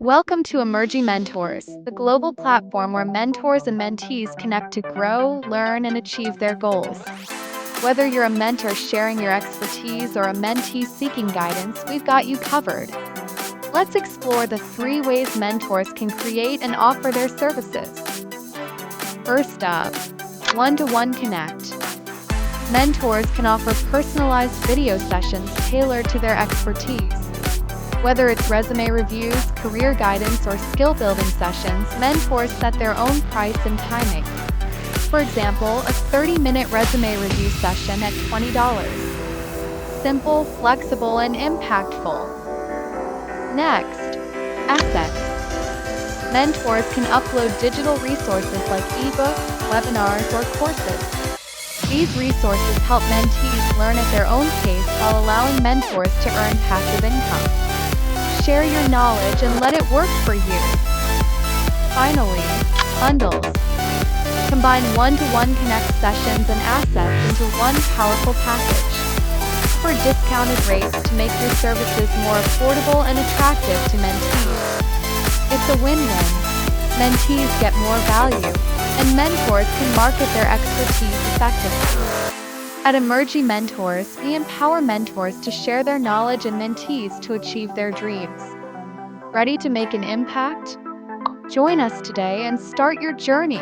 Welcome to Emergi Mentors, the global platform where mentors and mentees connect to grow, learn, and achieve their goals. Whether you're a mentor sharing your expertise or a mentee seeking guidance, we've got you covered. Let's explore the 3 ways mentors can create and offer their services. First up, one-to-one connect. Mentors can offer personalized video sessions tailored to their expertise. Whether it's resume reviews, career guidance, or skill-building sessions, mentors set their own price and timing. For example, a 30-minute resume review session at $20. Simple, flexible, and impactful. Next, assets. Mentors can upload digital resources like ebooks, webinars, or courses. These resources help mentees learn at their own pace while allowing mentors to earn passive income. Share your knowledge and let it work for you. Finally, bundles. Combine one-to-one connect sessions and assets into one powerful package. For discounted rates to make your services more affordable and attractive to mentees. It's a win-win. Mentees get more value, and mentors can market their expertise effectively. At Emergi Mentors, we empower mentors to share their knowledge and mentees to achieve their dreams. Ready to make an impact? Join us today and start your journey.